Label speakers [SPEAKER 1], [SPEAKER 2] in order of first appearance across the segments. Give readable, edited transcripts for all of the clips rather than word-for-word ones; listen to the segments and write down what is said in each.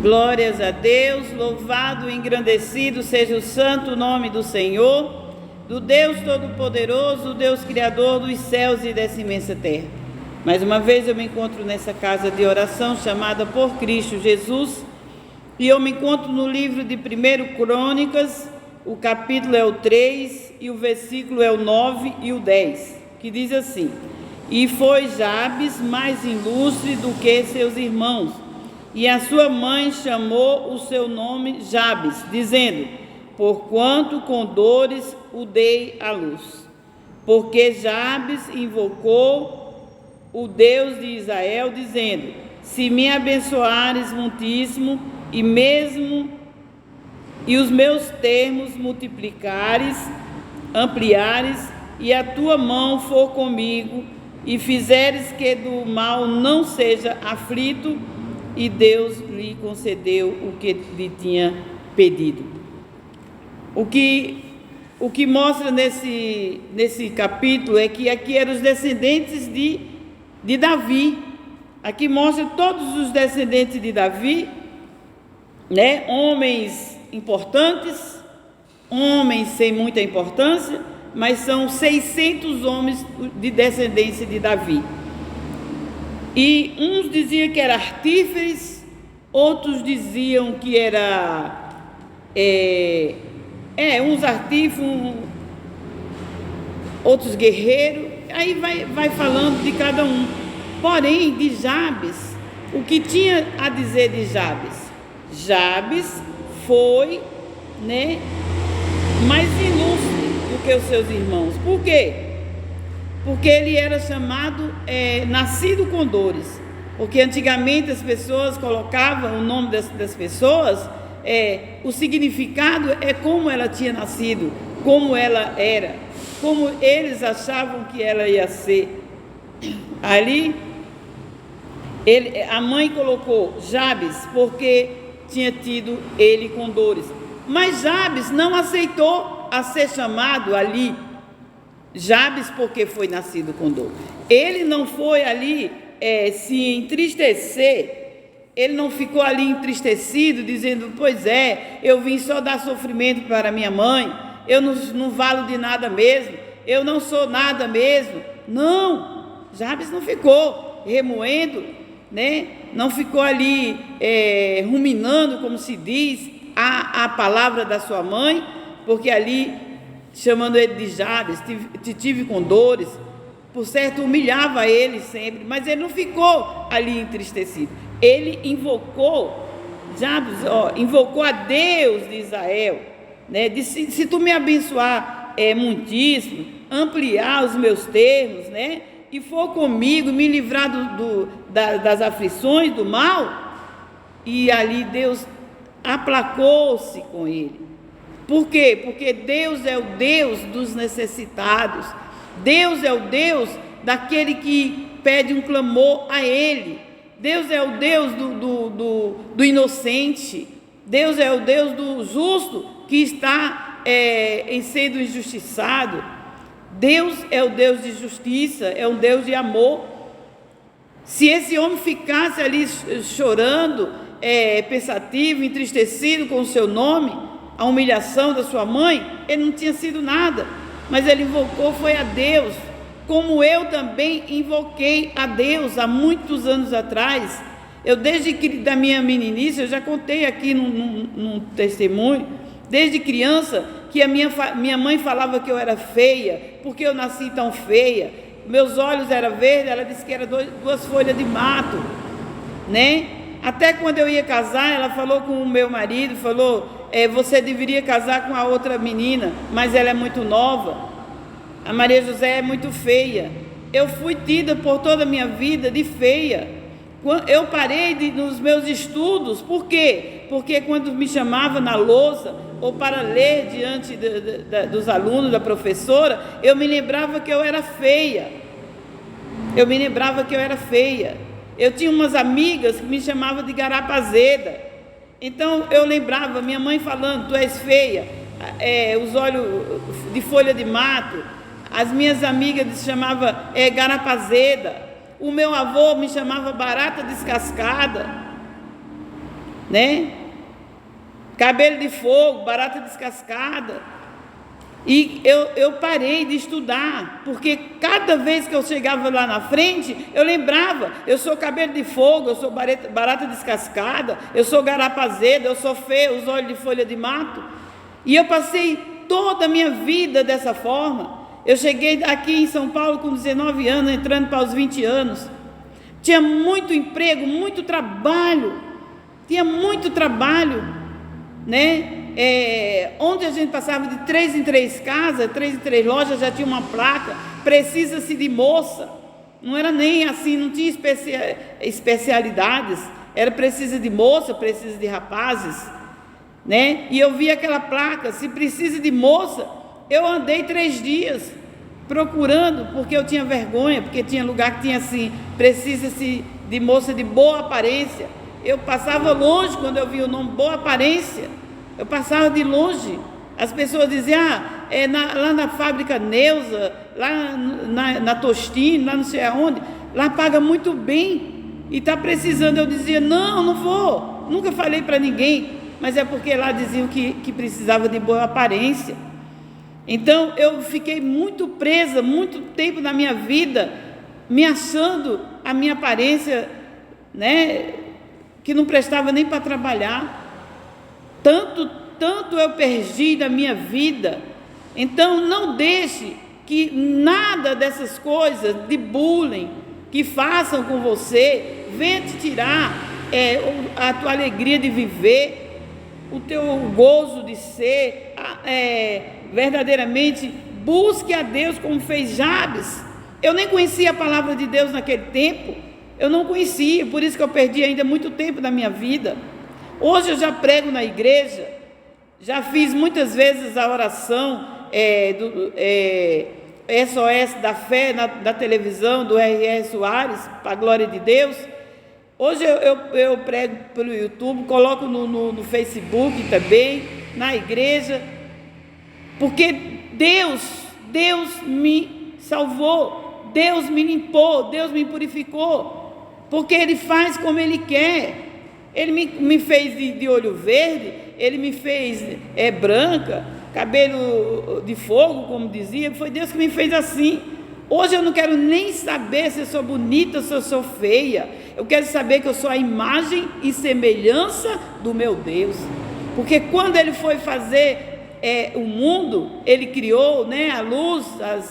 [SPEAKER 1] Glórias a Deus, louvado e engrandecido seja o santo nome do Senhor, do Deus Todo-Poderoso, Deus Criador dos céus e dessa imensa terra. Mais uma vez eu me encontro nessa casa de oração chamada por Cristo Jesus, e eu me encontro no livro de 1 Crônicas, o capítulo é o 3 e o versículo é o 9 e o 10, que diz assim: E foi Jabes mais ilustre do que seus irmãos, e a sua mãe chamou o seu nome Jabes, dizendo: Porquanto com dores o dei à luz. Porque Jabes invocou o Deus de Israel, dizendo: Se me abençoares muitíssimo, e os meus termos multiplicares, ampliares, e a tua mão for comigo, e fizeres que do mal não seja aflito, e Deus lhe concedeu o que lhe tinha pedido. O que mostra nesse capítulo é que aqui eram os descendentes de Davi. Aqui mostra todos os descendentes de Davi, né? Homens importantes, homens sem muita importância, mas são 600 homens de descendência de Davi. E uns diziam que eram artífices, outros diziam que era uns artífices, outros guerreiros. Aí vai falando de cada um. Porém, de Jabes, o que tinha a dizer de Jabes? Jabes foi, mais ilustre do que os seus irmãos. Por quê? Porque ele era chamado nascido com dores. Porque antigamente as pessoas colocavam o nome das pessoas, o significado é como ela tinha nascido, como ela era, como eles achavam que ela ia ser. Ali, a mãe colocou Jabes porque tinha tido ele com dores. Mas Jabes não aceitou a ser chamado ali Jabes porque foi nascido com dor. Ele não foi ali se entristecer, ele não ficou ali entristecido, dizendo: pois eu vim só dar sofrimento para minha mãe, eu não valo de nada mesmo, eu não sou nada mesmo. Não, Jabes não ficou remoendo, não ficou ali ruminando, como se diz, a palavra da sua mãe, porque ali, chamando ele de Jabes, te tive com dores, por certo humilhava ele sempre, mas ele não ficou ali entristecido. Ele invocou, Jabes, invocou a Deus de Israel, disse: se tu me abençoar muitíssimo, ampliar os meus termos, e for comigo, me livrar das aflições, do mal. E ali Deus aplacou-se com ele. Por quê? Porque Deus é o Deus dos necessitados. Deus é o Deus daquele que pede um clamor a Ele. Deus é o Deus do inocente. Deus é o Deus do justo que está em sendo injustiçado. Deus é o Deus de justiça, é um Deus de amor. Se esse homem ficasse ali chorando, pensativo, entristecido com o seu nome, a humilhação da sua mãe, ele não tinha sido nada, mas ele invocou foi a Deus, como eu também invoquei a Deus há muitos anos atrás. Eu desde da minha meninice, eu já contei aqui num testemunho, desde criança, que a minha mãe falava que eu era feia, porque eu nasci tão feia, meus olhos eram verdes, ela disse que eram duas folhas de mato, Até quando eu ia casar, ela falou com o meu marido, falou: você deveria casar com a outra menina, mas ela é muito nova, a Maria José é muito feia. Eu fui tida por toda a minha vida de feia. Eu parei nos meus estudos. Por quê? Porque quando me chamava na lousa, ou para ler diante dos alunos, da professora, eu me lembrava que eu era feia. Eu tinha umas amigas que me chamavam de garapazeda. Então eu lembrava, minha mãe falando: tu és feia, os olhos de folha de mato. As minhas amigas me chamavam garapazeda. O meu avô me chamava barata descascada. né? Cabelo de fogo, barata descascada. E eu parei de estudar, porque cada vez que eu chegava lá na frente, eu lembrava, eu sou cabelo de fogo, eu sou barata descascada, eu sou garapazeda, eu sou feia, os olhos de folha de mato. E eu passei toda a minha vida dessa forma. Eu cheguei aqui em São Paulo com 19 anos, entrando para os 20 anos. Tinha muito emprego, muito trabalho, né? Onde a gente passava de 3 em 3 casas, 3 em 3 lojas, já tinha uma placa, precisa-se de moça. Não era nem assim, não tinha especialidades, era precisa de moça, precisa de rapazes, né? E eu vi aquela placa, se precisa de moça. Eu andei 3 dias procurando, porque eu tinha vergonha, porque tinha lugar que tinha assim, precisa-se de moça de boa aparência. Eu passava longe quando eu vi o nome boa aparência. Eu passava de longe. As pessoas diziam, lá na fábrica Neuza, lá na Tostine, lá não sei aonde, lá paga muito bem e está precisando. Eu dizia, não vou. Nunca falei para ninguém, mas é porque lá diziam que precisava de boa aparência. Então eu fiquei muito presa, muito tempo na minha vida, me achando a minha aparência, né, que não prestava nem para trabalhar. Tanto eu perdi da minha vida. Então não deixe que nada dessas coisas de bullying que façam com você venha te tirar a tua alegria de viver, o teu gozo de ser. Verdadeiramente busque a Deus como fez Jabes. Eu nem conhecia a palavra de Deus naquele tempo, eu não conhecia, por isso que eu perdi ainda muito tempo da minha vida. Hoje eu já prego na igreja, já fiz muitas vezes a oração do SOS da Fé da televisão, do R.R. Soares, para a glória de Deus. Hoje eu prego pelo YouTube, coloco no Facebook também, na igreja, porque Deus me salvou, Deus me limpou, Deus me purificou, porque Ele faz como Ele quer. Ele me fez de olho verde, Ele me fez branca, cabelo de fogo, como dizia. Foi Deus que me fez assim. Hoje eu não quero nem saber se eu sou bonita, se eu sou feia. Eu quero saber que eu sou a imagem e semelhança do meu Deus. Porque quando Ele foi fazer o mundo, Ele criou, né, a luz,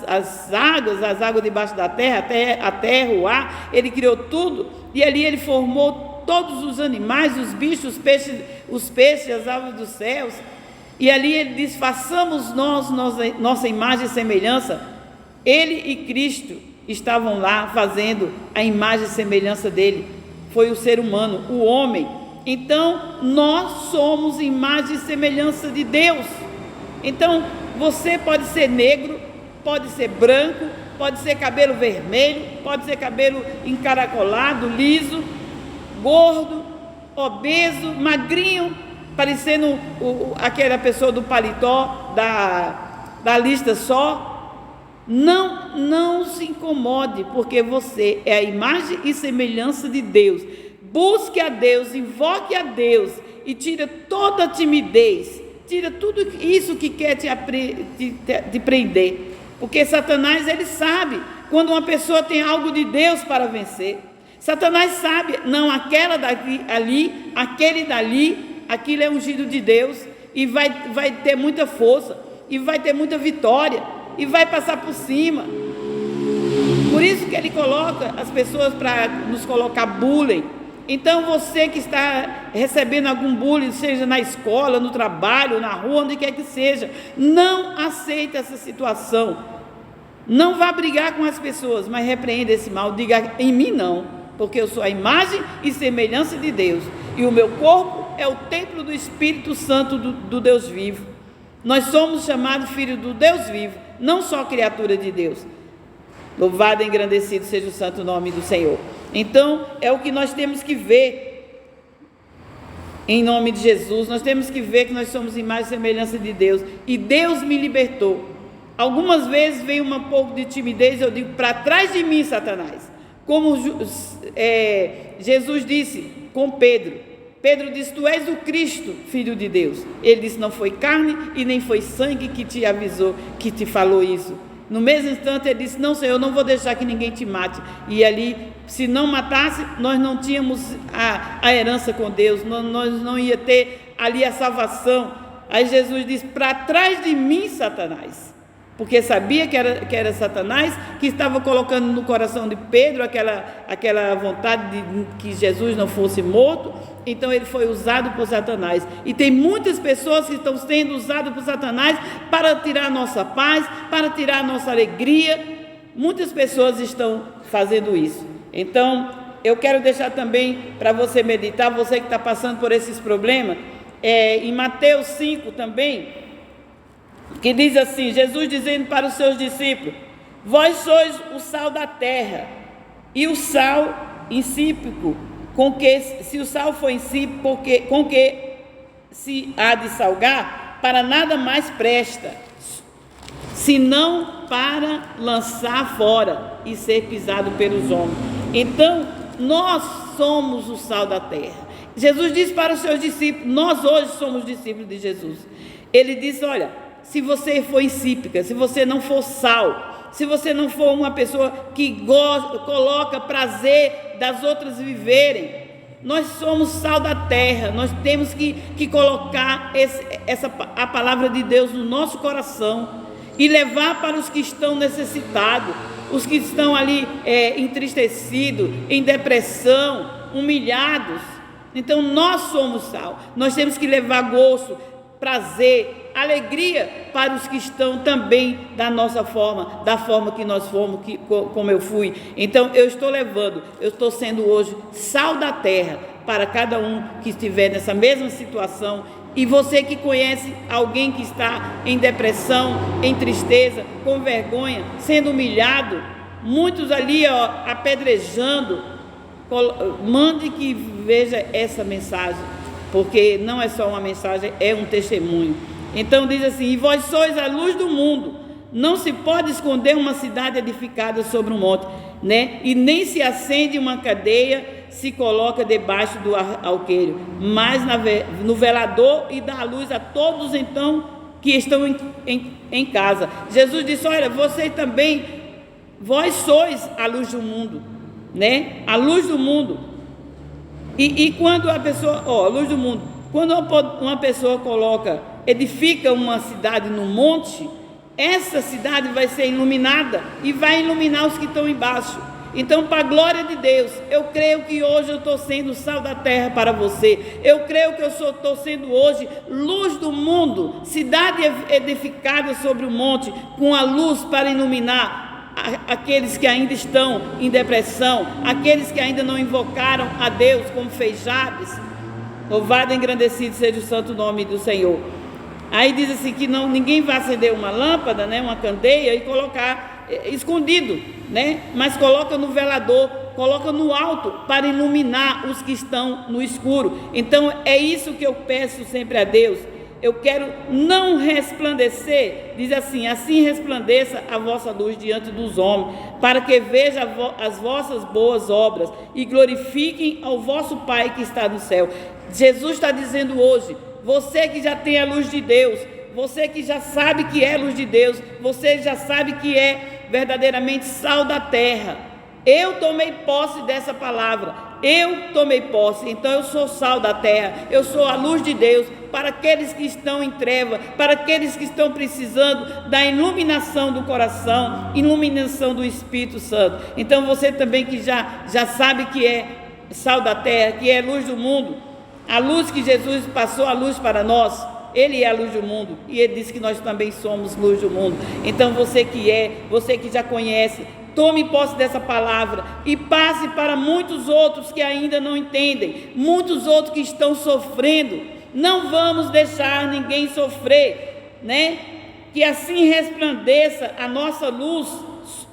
[SPEAKER 1] as águas debaixo da terra, a terra, o ar. Ele criou tudo e ali Ele formou todos os animais, os bichos, os peixes, as aves dos céus. E ali Ele diz, façamos nossa imagem e semelhança. Ele e Cristo estavam lá fazendo a imagem e semelhança dele. Foi o ser humano, o homem. Então nós somos imagem e semelhança de Deus. Então você pode ser negro, pode ser branco, pode ser cabelo vermelho, pode ser cabelo encaracolado, liso, gordo, obeso, magrinho, parecendo aquela pessoa do paletó da lista só. Não se incomode, porque você é a imagem e semelhança de Deus. Busque a Deus, invoque a Deus e tira toda a timidez, tira tudo isso que quer te prender, porque Satanás, ele sabe quando uma pessoa tem algo de Deus para vencer. Satanás sabe, não, aquela ali, aquele dali, aquilo é ungido de Deus, e vai ter muita força, e vai ter muita vitória, e vai passar por cima. Por isso que ele coloca as pessoas para nos colocar bullying. Então você que está recebendo algum bullying, seja na escola, no trabalho, na rua, onde quer que seja, não aceite essa situação. Não vá brigar com as pessoas, mas repreenda esse mal, diga, em mim não, porque eu sou a imagem e semelhança de Deus, e o meu corpo é o templo do Espírito Santo do Deus vivo. Nós somos chamados filhos do Deus vivo, não só criatura de Deus. Louvado e engrandecido seja o santo nome do Senhor. Então é o que nós temos que ver, em nome de Jesus. Nós temos que ver que nós somos imagem e semelhança de Deus, e Deus me libertou. Algumas vezes veio um pouco de timidez, eu digo, para trás de mim, Satanás. Como Jesus disse com Pedro, Pedro disse: tu és o Cristo, Filho de Deus. Ele disse: não foi carne e nem foi sangue que te avisou, que te falou isso. No mesmo instante ele disse: não, Senhor, eu não vou deixar que ninguém te mate. E ali, se não matasse, nós não tínhamos a herança com Deus, nós não ia ter ali a salvação. Aí Jesus disse: para trás de mim, Satanás. Porque sabia que era Satanás que estava colocando no coração de Pedro aquela vontade de que Jesus não fosse morto. Então ele foi usado por Satanás. E tem muitas pessoas que estão sendo usadas por Satanás para tirar a nossa paz, para tirar a nossa alegria. Muitas pessoas estão fazendo isso. Então eu quero deixar também para você meditar, você que está passando por esses problemas, em Mateus 5 também, que diz assim, Jesus dizendo para os seus discípulos: vós sois o sal da terra, e o sal insípido, com que, se o sal for insípido, com que se há de salgar, para nada mais presta, senão para lançar fora e ser pisado pelos homens. Então, nós somos o sal da terra. Jesus disse para os seus discípulos, nós hoje somos discípulos de Jesus. Ele disse: olha, se você for insípida, se você não for sal, se você não for uma pessoa que coloca prazer das outras viverem, nós somos sal da terra. Nós temos que colocar a palavra de Deus no nosso coração e levar para os que estão necessitados, os que estão ali entristecidos, em depressão, humilhados. Então nós somos sal, nós temos que levar gosto, prazer, alegria para os que estão também da nossa forma, da forma que nós fomos, como eu fui. Então eu estou sendo hoje sal da terra para cada um que estiver nessa mesma situação. E você que conhece alguém que está em depressão, em tristeza, com vergonha, sendo humilhado, muitos ali apedrejando, mande que veja essa mensagem, porque não é só uma mensagem, é um testemunho. Então diz assim: e vós sois a luz do mundo. Não se pode esconder uma cidade edificada sobre um monte, né? E nem se acende uma candeia, se coloca debaixo do alqueiro, mas no velador, e dá a luz a todos então que estão em casa. Jesus disse: olha, vocês também, vós sois a luz do mundo, né? A luz do mundo. E quando a pessoa, a luz do mundo, quando uma pessoa edifica uma cidade no monte, essa cidade vai ser iluminada e vai iluminar os que estão embaixo. Então, para a glória de Deus, eu creio que hoje eu estou sendo sal da terra para você. Eu creio que eu estou sendo hoje luz do mundo, cidade edificada sobre o monte, com a luz para iluminar aqueles que ainda estão em depressão, aqueles que ainda não invocaram a Deus, como fez Jabes. Louvado e engrandecido seja o santo nome do Senhor. Aí diz assim que ninguém vai acender uma lâmpada, né, uma candeia, e colocar escondido, né? Mas coloca no velador, coloca no alto para iluminar os que estão no escuro. Então é isso que eu peço sempre a Deus. Eu quero não resplandecer, diz assim: assim resplandeça a vossa luz diante dos homens, para que vejam as vossas boas obras e glorifiquem ao vosso Pai que está no céu. Jesus está dizendo hoje, você que já tem a luz de Deus, você que já sabe que é luz de Deus, você já sabe que é verdadeiramente sal da terra. Eu tomei posse dessa palavra, eu tomei posse, então eu sou sal da terra, eu sou a luz de Deus para aqueles que estão em treva, para aqueles que estão precisando da iluminação do coração, iluminação do Espírito Santo. Então você também que já sabe que é sal da terra, que é luz do mundo, a luz que Jesus passou, a luz para nós, Ele é a luz do mundo, e Ele disse que nós também somos luz do mundo. Então você que já conhece, tome posse dessa palavra e passe para muitos outros que ainda não entendem, muitos outros que estão sofrendo. Não vamos deixar ninguém sofrer, né? Que assim resplandeça a nossa luz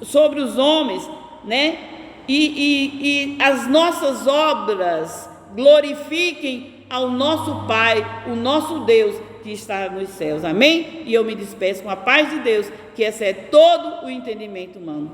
[SPEAKER 1] sobre os homens, né? E as nossas obras glorifiquem ao nosso Pai, o nosso Deus que está nos céus. Amém? E eu me despeço com a paz de Deus, que excede todo o entendimento humano.